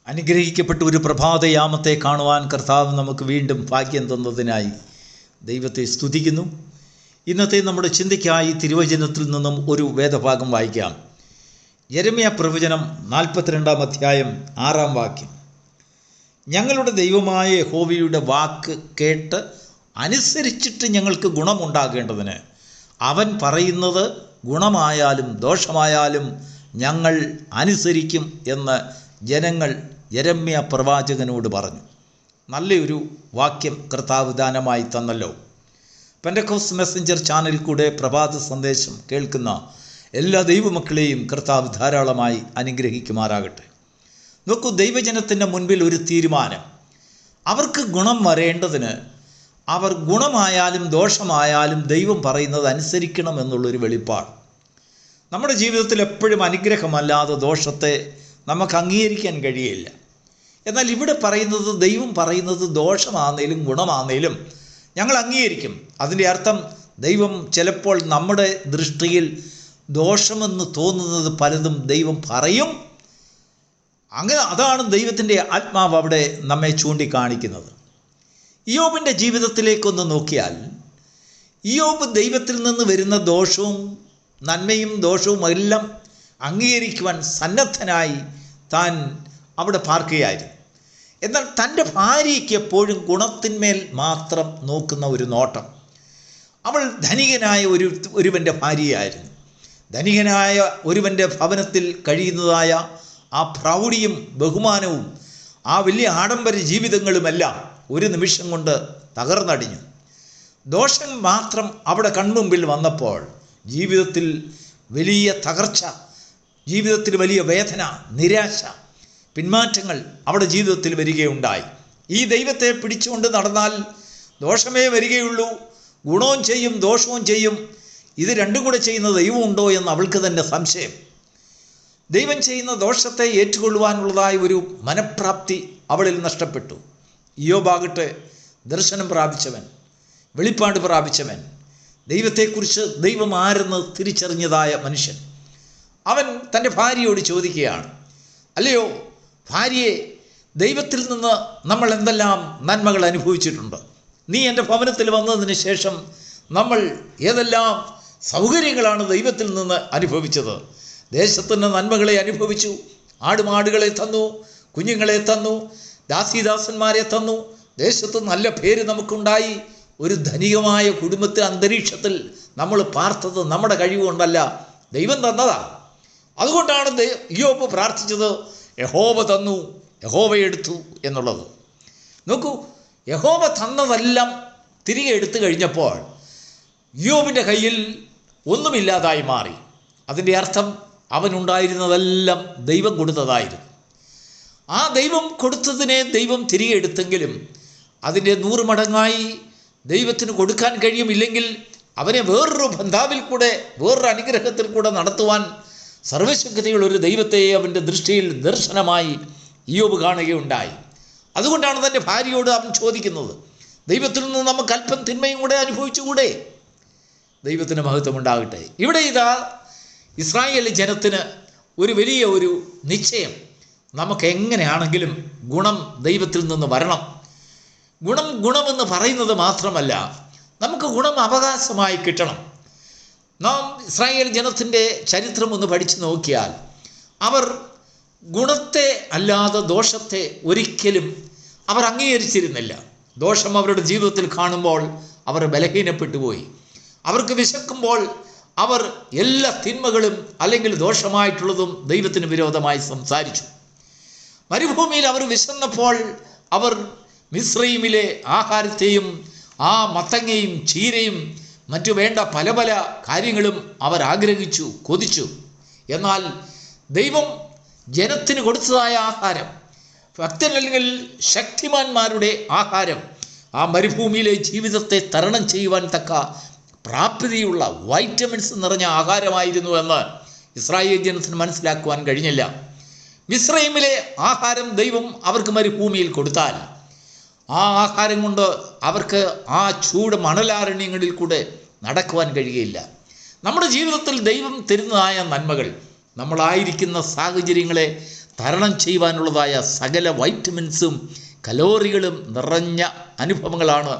അനുഗ്രഹിക്കപ്പെട്ട ഒരു പ്രഭാതയാമത്തെ കാണുവാൻ കർത്താവ് നമുക്ക് വീണ്ടും ഭാഗ്യം തന്നതിനായി ദൈവത്തെ സ്തുതിക്കുന്നു. ഇന്നത്തെ നമ്മുടെ ചിന്തയ്ക്കായി തിരുവചനത്തിൽ നിന്നും ഒരു വേദഭാഗം വായിക്കാം. യെരമ്യാ പ്രവചനം 42 അധ്യായം 6 വാക്യം. ഞങ്ങളുടെ ദൈവമായ യഹോവയുടെ വാക്ക് കേട്ട് അനുസരിച്ചിട്ട് ഞങ്ങൾക്ക് ഗുണമുണ്ടാകേണ്ടതിന് അവൻ പറയുന്നത് ഗുണമായാലും ദോഷമായാലും ഞങ്ങൾ അനുസരിക്കും എന്ന് ജനങ്ങൾ യെരമ്യാ പ്രവാചകനോട് പറഞ്ഞു. നല്ലൊരു വാക്യം കർത്താവ് ദാനമായി തന്നല്ലോ. പെന്തക്കോസ്റ്റ് മെസ്സഞ്ചർ ചാനലിൽ കൂടെ പ്രഭാത സന്ദേശം കേൾക്കുന്ന എല്ലാ ദൈവമക്കളെയും കർത്താവ് ധാരാളമായി അനുഗ്രഹിക്കുമാറാകട്ടെ. നോക്കൂ, ദൈവജനത്തിൻ്റെ മുൻപിൽ ഒരു തീരുമാനം. അവർക്ക് ഗുണം വരേണ്ടതിന് അവർ ഗുണമായാലും ദോഷമായാലും ദൈവം പറയുന്നത് അനുസരിക്കണം എന്നുള്ളൊരു വെളിപ്പാട്. നമ്മുടെ ജീവിതത്തിൽ എപ്പോഴും അനുഗ്രഹമല്ലാതെ ദോഷത്തെ നമുക്ക് അംഗീകരിക്കാൻ കഴിയില്ല. എന്നാൽ ഇവിടെ പറയുന്നത്, ദൈവം പറയുന്നത് ദോഷമാണെങ്കിലും ഗുണമാണെങ്കിലും ഞങ്ങൾ അംഗീകരിക്കും. അതിൻ്റെ അർത്ഥം ദൈവം ചിലപ്പോൾ നമ്മുടെ ദൃഷ്ടിയിൽ ദോഷമെന്ന് തോന്നുന്നത് പലതും ദൈവം പറയും. അങ്ങനെ അതാണ് ദൈവത്തിൻ്റെ ആത്മാവ് അവിടെ നമ്മെ ചൂണ്ടിക്കാണിക്കുന്നത്. ഇയ്യോബിൻ്റെ ജീവിതത്തിലേക്കൊന്ന് നോക്കിയാൽ, ഇയ്യോബ് ദൈവത്തിൽ നിന്ന് വരുന്ന ദോഷവും നന്മയും ദോഷവും എല്ലാം അംഗീകരിക്കുവാൻ സന്നദ്ധനായി താൻ അവിടെ പാർക്കുകയായിരുന്നു. എന്നാൽ തൻ്റെ ഭാര്യയ്ക്ക് എപ്പോഴും ഗുണത്തിന്മേൽ മാത്രം നോക്കുന്ന ഒരു നോട്ടം. അവൾ ധനികനായ ഒരുവൻ്റെ ഭാര്യയായിരുന്നു. ധനികനായ ഒരുവൻ്റെ ഭവനത്തിൽ കഴിയുന്നതായ ആ പ്രൗഢിയും ബഹുമാനവും ആ വലിയ ആഡംബര ജീവിതങ്ങളുമെല്ലാം ഒരു നിമിഷം കൊണ്ട് തകർന്നടിഞ്ഞു. ദോഷം മാത്രം അവിടെ കൺമുമ്പിൽ വന്നപ്പോൾ ജീവിതത്തിൽ വലിയ തകർച്ച, ജീവിതത്തിൽ വലിയ വേദന, നിരാശ, പിന്മാറ്റങ്ങൾ അവിടെ ജീവിതത്തിൽ വരികയുണ്ടായി. ഈ ദൈവത്തെ പിടിച്ചുകൊണ്ട് നടന്നാൽ ദോഷമേ വരികയുള്ളൂ, ഗുണവും ചെയ്യും ദോഷവും ചെയ്യും, ഇത് രണ്ടും കൂടെ ചെയ്യുന്ന ദൈവമുണ്ടോ എന്ന് അവൾക്ക് തന്നെ സംശയം. ദൈവം ചെയ്യുന്ന ദോഷത്തെ ഏറ്റുകൊള്ളുവാനുള്ളതായ ഒരു മനഃപ്രാപ്തി അവളിൽ നഷ്ടപ്പെട്ടു. ഇയ്യോബാകട്ടെ ദർശനം പ്രാപിച്ചവൻ, വെളിപ്പാട് പ്രാപിച്ചവൻ, ദൈവത്തെക്കുറിച്ച് ദൈവം ആരെന്ന് തിരിച്ചറിഞ്ഞതായ മനുഷ്യൻ. അവൻ തൻ്റെ ഭാര്യയോട് ചോദിക്കുകയാണ്, അല്ലയോ ഭാര്യയെ, ദൈവത്തിൽ നിന്ന് നമ്മൾ എന്തെല്ലാം നന്മകൾ അനുഭവിച്ചിട്ടുണ്ട്? നീ എൻ്റെ ഭവനത്തിൽ വന്നതിന് ശേഷം നമ്മൾ ഏതെല്ലാം സൗകര്യങ്ങളാണ് ദൈവത്തിൽ നിന്ന് അനുഭവിച്ചത്? ദേശത്തിൻ്റെ നന്മകളെ അനുഭവിച്ചു. ആടുമാടുകളെ തന്നു, കുഞ്ഞുങ്ങളെ തന്നു, ദാസീദാസന്മാരെ തന്നു. ദേശത്ത് നല്ല പേര് നമുക്കുണ്ടായി. ഒരു ധനികമായ കുടുംബത്തെ അന്തരീക്ഷത്തിൽ നമ്മൾ പാർത്തത് നമ്മുടെ കഴിവുകൊണ്ടല്ല, ദൈവം തന്നതാ. അതുകൊണ്ടാണ് ഇയ്യോബ് പ്രാർത്ഥിച്ചത്, യഹോവ തന്നു, യഹോവ എടുത്തു എന്നുള്ളത്. നോക്കൂ, യഹോവ തന്നതെല്ലാം തിരികെ എടുത്തു കഴിഞ്ഞപ്പോൾ ഇയ്യോബിൻ്റെ കയ്യിൽ ഒന്നുമില്ലാതായി മാറി. അതിൻ്റെ അർത്ഥം അവനുണ്ടായിരുന്നതെല്ലാം ദൈവം കൊടുത്തതായിരുന്നു. ആ ദൈവം കൊടുത്തതിനെ ദൈവം തിരികെ എടുത്തെങ്കിലും അതിൻ്റെ 100 മടങ്ങായി ദൈവത്തിന് കൊടുക്കാൻ കഴിയുമില്ലെങ്കിൽ അവനെ വേറൊരു ബന്ധാവിൽ കൂടെ, വേറൊരു അനുഗ്രഹത്തിൽ കൂടെ നടത്തുവാൻ സർവശക്തിയുള്ള ഒരു ദൈവത്തെ അവൻ്റെ ദൃഷ്ടിയിൽ ദർശനമായി ഇയ്യോബ് കാണുകയുണ്ടായി. അതുകൊണ്ടാണ് തൻ്റെ ഭാര്യയോട് അവൻ ചോദിക്കുന്നത്, ദൈവത്തിൽ നിന്ന് നമുക്ക് അല്പം തിന്മയും കൂടെ അനുഭവിച്ചുകൂടെ? ദൈവത്തിന് മഹത്വം ഉണ്ടാകട്ടെ. ഇവിടെ ഇതാ ഇസ്രായേൽ ജനത്തിന് ഒരു വലിയ ഒരു നിശ്ചയം, നമുക്ക് എങ്ങനെയാണെങ്കിലും ഗുണം ദൈവത്തിൽ നിന്ന് വരണം. ഗുണമെന്ന് പറയുന്നത് മാത്രമല്ല, നമുക്ക് ഗുണം അവകാശമായി കിട്ടണം. നാം ഇസ്രായേൽ ജനത്തിൻ്റെ ചരിത്രം ഒന്ന് പഠിച്ചു നോക്കിയാൽ അവർ ഗുണത്തെ അല്ലാതെ ദോഷത്തെ ഒരിക്കലും അവർ അംഗീകരിച്ചിരുന്നില്ല. ദോഷം അവരുടെ ജീവിതത്തിൽ കാണുമ്പോൾ അവർ ബലഹീനപ്പെട്ടു പോയി. അവർക്ക് വിശക്കുമ്പോൾ അവർ എല്ലാ തിന്മകളും അല്ലെങ്കിൽ ദോഷമായിട്ടുള്ളതും ദൈവത്തിന് വിരോധമായി സംസാരിച്ചു. മരുഭൂമിയിൽ അവർ വിശന്നപ്പോൾ അവർ മിസ്രയീമിലെ ആഹാരത്തെയും ആ മത്തങ്ങയും ചീരയും മറ്റു വേണ്ട പല പല കാര്യങ്ങളും അവർ ആഗ്രഹിച്ചു, കൊതിച്ചു. എന്നാൽ ദൈവം ജനത്തിന് കൊടുത്തതായ ആഹാരം, ഭക്തനല്ലെങ്കിൽ ശക്തിമാന്മാരുടെ ആഹാരം, ആ മരുഭൂമിയിലെ ജീവിതത്തെ തരണം ചെയ്യുവാൻ തക്ക പ്രാപ്തിയുള്ള വൈറ്റമിൻസ് നിറഞ്ഞ ആഹാരമായിരുന്നു എന്ന് ഇസ്രായേൽ ജനത്തിന് മനസ്സിലാക്കുവാൻ കഴിഞ്ഞില്ല. മിസ്രയീമിലെ ആഹാരം ദൈവം അവർക്ക് മരുഭൂമിയിൽ കൊടുത്താൽ ആ ആഹാരം കൊണ്ട് അവർക്ക് ആ ചൂട് മണലാരണ്യങ്ങളിൽ കൂടെ നടക്കുവാൻ കഴിയുകയില്ല. നമ്മുടെ ജീവിതത്തിൽ ദൈവം തരുന്നതായ നന്മകൾ നമ്മളായിരിക്കുന്ന സാഹചര്യങ്ങളെ തരണം ചെയ്യുവാനുള്ളതായ സകല വൈറ്റമിൻസും കലോറികളും നിറഞ്ഞ അനുഭവങ്ങളാണ്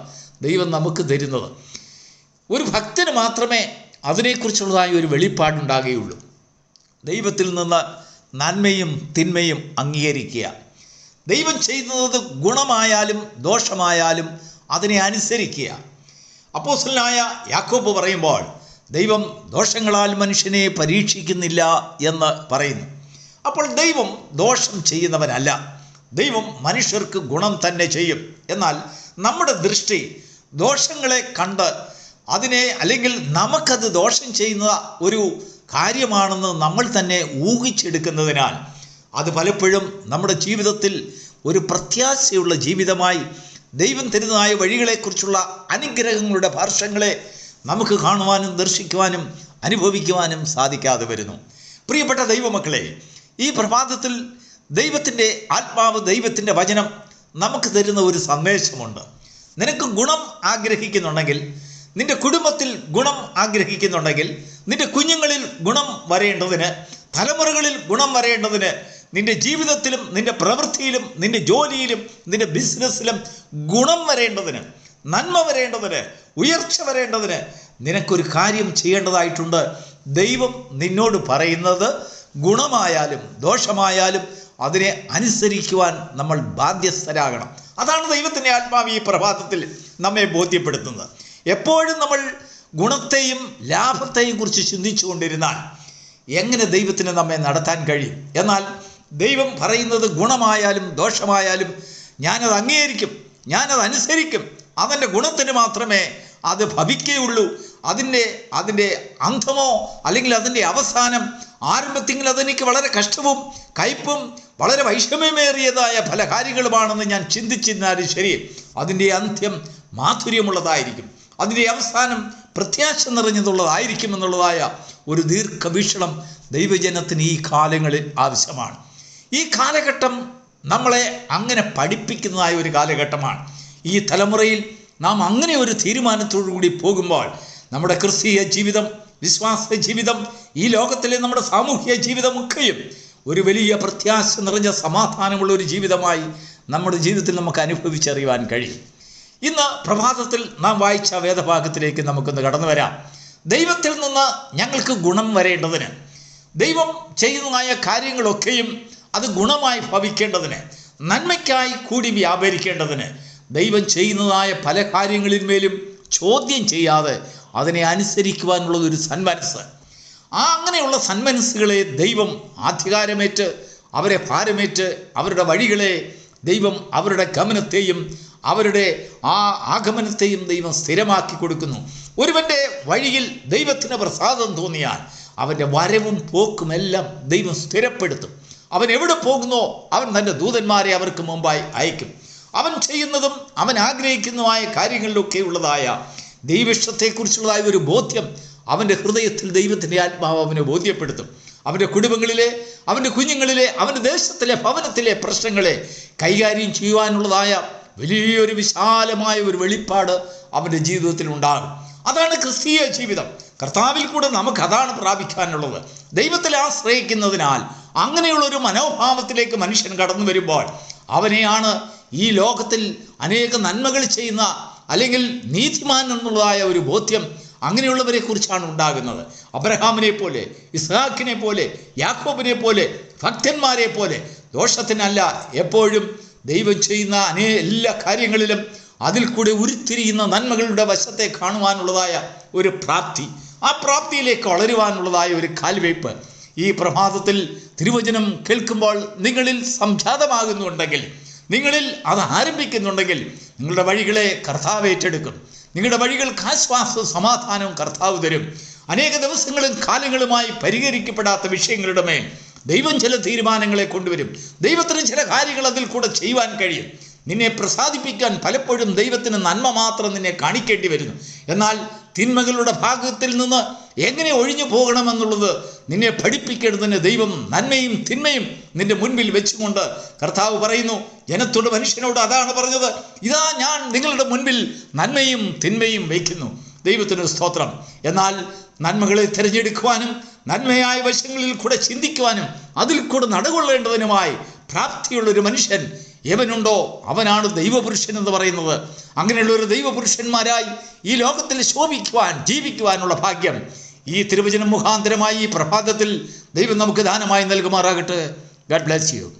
ദൈവം നമുക്ക് തരുന്നത്. ഒരു ഭക്തന് മാത്രമേ അതിനെക്കുറിച്ചുള്ളതായ ഒരു വെളിപ്പാടുണ്ടാകുകയുള്ളൂ. ദൈവത്തിൽ നിന്ന് നന്മയും തിന്മയും അംഗീകരിക്കുക. ദൈവം ചെയ്യുന്നത് ഗുണമായാലും ദോഷമായാലും അതിനെ അനുസരിക്കുക. അപ്പോസ്തലനായ യാക്കോബ് പറയുമ്പോൾ ദൈവം ദോഷങ്ങളാൽ മനുഷ്യനെ പരീക്ഷിക്കുന്നില്ല എന്ന് പറയുന്നു. അപ്പോൾ ദൈവം ദോഷം ചെയ്യുന്നവനല്ല, ദൈവം മനുഷ്യർക്ക് ഗുണം തന്നെ ചെയ്യും. എന്നാൽ നമ്മുടെ ദൃഷ്ടി ദോഷങ്ങളെ കണ്ട് അതിനെ, അല്ലെങ്കിൽ നമുക്കത് ദോഷം ചെയ്യുന്ന ഒരു കാര്യമാണെന്ന് നമ്മൾ തന്നെ ഊഹിച്ചെടുക്കുന്നതിനാൽ അത് പലപ്പോഴും നമ്മുടെ ജീവിതത്തിൽ ഒരു പ്രത്യാശയുള്ള ജീവിതമായി ദൈവം തരുന്നതായ വഴികളെക്കുറിച്ചുള്ള അനുഗ്രഹങ്ങളുടെ പാർശ്വങ്ങളെ നമുക്ക് കാണുവാനും ദർശിക്കുവാനും അനുഭവിക്കുവാനും സാധിക്കാതെ വരുന്നു. പ്രിയപ്പെട്ട ദൈവമക്കളെ, ഈ പ്രഭാതത്തിൽ ദൈവത്തിൻ്റെ ആത്മാവ്, ദൈവത്തിൻ്റെ വചനം നമുക്ക് തരുന്ന ഒരു സന്ദേശമുണ്ട്. നിനക്ക് ഗുണം ആഗ്രഹിക്കുന്നുണ്ടെങ്കിൽ, നിൻ്റെ കുടുംബത്തിൽ ഗുണം ആഗ്രഹിക്കുന്നുണ്ടെങ്കിൽ, നിൻ്റെ കുഞ്ഞുങ്ങളിൽ ഗുണം വരേണ്ടതിന്, തലമുറകളിൽ ഗുണം വരേണ്ടതിന്, നിൻ്റെ ജീവിതത്തിലും നിൻ്റെ പ്രവൃത്തിയിലും നിൻ്റെ ജോലിയിലും നിൻ്റെ ബിസിനസ്സിലും ഗുണം വരേണ്ടതിന്, നന്മ വരേണ്ടതിന്, ഉയർച്ച വരേണ്ടതിന് നിനക്കൊരു കാര്യം ചെയ്യേണ്ടതായിട്ടുണ്ട്. ദൈവം നിന്നോട് പറയുന്നത് ഗുണമായാലും ദോഷമായാലും അതിനെ അനുസരിക്കുവാൻ നമ്മൾ ബാധ്യസ്ഥരാകണം. അതാണ് ദൈവത്തിൻ്റെ ആത്മാവ് ഈ പ്രഭാതത്തിൽ നമ്മെ ബോധ്യപ്പെടുത്തുന്നത്. എപ്പോഴും നമ്മൾ ഗുണത്തെയും ലാഭത്തെയും കുറിച്ച് ചിന്തിച്ചു കൊണ്ടിരുന്നാൽ എങ്ങനെ ദൈവത്തിന് നമ്മെ നടത്താൻ കഴിയും? എന്നാൽ ദൈവം പറയുന്നത് ഗുണമായാലും ദോഷമായാലും ഞാനത് അംഗീകരിക്കും, ഞാനത് അനുസരിക്കും. അതിൻ്റെ ഗുണത്തിന് മാത്രമേ അത് ഭവിക്കുകയുള്ളൂ. അതിൻ്റെ അന്തമോ അല്ലെങ്കിൽ അതിൻ്റെ അവസാനം ആരംഭത്തിൽ അതെനിക്ക് വളരെ കഷ്ടവും കയ്പും വളരെ വൈഷമ്യമേറിയതായ പല കാര്യങ്ങളുമാണെന്ന് ഞാൻ ചിന്തിച്ചിരുന്നാലും ശരി, അതിൻ്റെ അന്ത്യം മാധുര്യമുള്ളതായിരിക്കും, അതിൻ്റെ അവസാനം പ്രത്യാശ നിറഞ്ഞതുള്ളതായിരിക്കും എന്നുള്ളതായ ഒരു ദീർഘവീക്ഷണം ദൈവജനത്തിന് ഈ കാലങ്ങളിൽ ആവശ്യമാണ്. ഈ കാലഘട്ടം നമ്മളെ അങ്ങനെ പഠിപ്പിക്കുന്നതായ ഒരു കാലഘട്ടമാണ്. ഈ തലമുറയിൽ നാം അങ്ങനെ ഒരു തീരുമാനത്തോടു കൂടി പോകുമ്പോൾ നമ്മുടെ ക്രിസ്തീയ ജീവിതം, വിശ്വാസ ജീവിതം, ഈ ലോകത്തിലെ നമ്മുടെ സാമൂഹിക ജീവിതമൊക്കെയും ഒരു വലിയ പ്രത്യാശ നിറഞ്ഞ സമാധാനമുള്ള ഒരു ജീവിതമായി നമ്മുടെ ജീവിതത്തിൽ നമുക്ക് അനുഭവിച്ചറിയുവാൻ കഴിയും. ഇന്ന് പ്രഭാതത്തിൽ നാം വായിച്ച വേദഭാഗത്തിലേക്ക് നമുക്കൊന്ന് കടന്നു വരാം. ദൈവത്തിൽ നിന്ന് ഞങ്ങൾക്ക് ഗുണം വരേണ്ടതിന്, ദൈവം ചെയ്യുന്നതായ കാര്യങ്ങളൊക്കെയും അത് ഗുണമായി ഭവിക്കേണ്ടതിന്, നന്മയ്ക്കായി കൂടി വ്യാപരിക്കേണ്ടതിന് ദൈവം ചെയ്യുന്നതായ പല കാര്യങ്ങളിന്മേലും ചോദ്യം ചെയ്യാതെ അതിനെ അനുസരിക്കുവാനുള്ളത് ഒരു സന്മനസ്സ്. അങ്ങനെയുള്ള സന്മനസ്സുകളെ ദൈവം അധികാരമേറ്റ്, അവരെ ഭാരമേറ്റ്, അവരുടെ വഴികളെ ദൈവം, അവരുടെ ഗമനത്തെയും അവരുടെ ആഗമനത്തെയും ദൈവം സ്ഥിരമാക്കി കൊടുക്കുന്നു. ഒരുവൻ്റെ വഴിയിൽ ദൈവത്തിന് പ്രസാദം തോന്നിയാൽ അവൻ്റെ വരവും പോക്കുമെല്ലാം ദൈവം സ്ഥിരപ്പെടുത്തും. അവൻ എവിടെ പോകുന്നോ അവൻ തൻ്റെ ദൂതന്മാരെ അവർക്ക് മുമ്പായി അയക്കും. അവൻ ചെയ്യുന്നതും അവൻ ആഗ്രഹിക്കുന്നതുമായ കാര്യങ്ങളിലൊക്കെ ഉള്ളതായ ദൈവിഷ്ടത്തെക്കുറിച്ചുള്ളതായ ഒരു ബോധ്യം അവൻ്റെ ഹൃദയത്തിൽ ദൈവത്തിൻ്റെ ആത്മാവ് അവനെ ബോധ്യപ്പെടുത്തും. അവൻ്റെ കുടുംബങ്ങളിലെ, അവൻ്റെ കുഞ്ഞുങ്ങളിലെ, അവൻ്റെ ദേശത്തിലെ, ഭവനത്തിലെ പ്രശ്നങ്ങളെ കൈകാര്യം ചെയ്യുവാനുള്ളതായ വലിയൊരു വിശാലമായ ഒരു വെളിപ്പാട് അവൻ്റെ ജീവിതത്തിൽ ഉണ്ടാകും. അതാണ് ക്രിസ്തീയ ജീവിതം. കർത്താവിൽ കൂടെ നമുക്ക് അതാണ് പ്രാപിക്കാനുള്ളത്. ദൈവത്തിൽ ആശ്രയിക്കുന്നതിനാൽ അങ്ങനെയുള്ളൊരു മനോഭാവത്തിലേക്ക് മനുഷ്യൻ കടന്നു വരുമ്പോൾ അവനെയാണ് ഈ ലോകത്തിൽ അനേക നന്മകൾ ചെയ്യുന്ന, അല്ലെങ്കിൽ നീതിമാൻ എന്നുള്ളതായ ഒരു ബോധ്യം അങ്ങനെയുള്ളവരെ കുറിച്ചാണ് ഉണ്ടാകുന്നത്. അബ്രഹാമിനെ പോലെ, ഇസ്ഹാക്കിനെ പോലെ, യാക്കോബിനെ പോലെ, ഭക്തന്മാരെ പോലെ ദോഷത്തിനല്ല, എപ്പോഴും ദൈവം ചെയ്യുന്ന എല്ലാ കാര്യങ്ങളിലും അതിൽ കൂടെ ഉരുത്തിരിയുന്ന നന്മകളുടെ വശത്തെ കാണുവാനുള്ളതായ ഒരു പ്രാപ്തി, ആ പ്രാപ്തിയിലേക്ക് വളരുവാനുള്ളതായ ഒരു കാൽവയ്പ് ഈ പ്രഭാതത്തിൽ തിരുവചനം കേൾക്കുമ്പോൾ നിങ്ങളിൽ സംജാതമാകുന്നുണ്ടെങ്കിൽ, നിങ്ങളിൽ അത് ആരംഭിക്കുന്നുണ്ടെങ്കിൽ നിങ്ങളുടെ വഴികളെ കർത്താവ് ഏറ്റെടുക്കും. നിങ്ങളുടെ വഴികൾക്ക് ആശ്വാസവും സമാധാനവും കർത്താവ് തരും. അനേക ദിവസങ്ങളും കാലങ്ങളുമായി പരിഹരിക്കപ്പെടാത്ത വിഷയങ്ങളുടെ മേൽ ദൈവം ചില തീരുമാനങ്ങളെ കൊണ്ടുവരും. ദൈവത്തിന് ചില കാര്യങ്ങൾ അതിൽ കൂടെ ചെയ്യുവാൻ കഴിയും. നിന്നെ പ്രസാദിപ്പിക്കാൻ പലപ്പോഴും ദൈവത്തിന് നന്മ മാത്രം നിന്നെ കാണിക്കേണ്ടി വരുന്നു. എന്നാൽ തിന്മകളുടെ ഭാഗത്തിൽ നിന്ന് എങ്ങനെ ഒഴിഞ്ഞു പോകണമെന്നുള്ളത് നിന്നെ പഠിപ്പിക്കേണ്ടതിന് ദൈവം നന്മയും തിന്മയും നിന്റെ മുൻപിൽ വെച്ചുകൊണ്ട് കർത്താവ് പറയുന്നു, ജനത്തോട്, മനുഷ്യനോട് അതാണ് പറഞ്ഞത്, ഇതാ ഞാൻ നിങ്ങളുടെ മുൻപിൽ നന്മയും തിന്മയും വയ്ക്കുന്നു. ദൈവത്തിന് സ്തോത്രം. എന്നാൽ നന്മകളെ തിരഞ്ഞെടുക്കുവാനും നന്മയായ വശങ്ങളിൽ കൂടെ ചിന്തിക്കുവാനും അതിൽ കൂടെ നടകൊള്ളേണ്ടതിനുമായി പ്രാപ്തിയുള്ളൊരു മനുഷ്യൻ എവനുണ്ടോ അവനാണ് ദൈവപുരുഷൻ എന്ന് പറയുന്നത്. അങ്ങനെയുള്ള ഒരു ദൈവപുരുഷന്മാരായി ഈ ലോകത്തിൽ ശോഭിക്കുവാൻ, ജീവിക്കുവാനുള്ള ഭാഗ്യം ഈ തിരുവചനം മുഖാന്തരമായി ഈ പ്രഭാതത്തിൽ ദൈവം നമുക്ക് ദാനമായി നൽകുമാറാകട്ടെ. God bless you.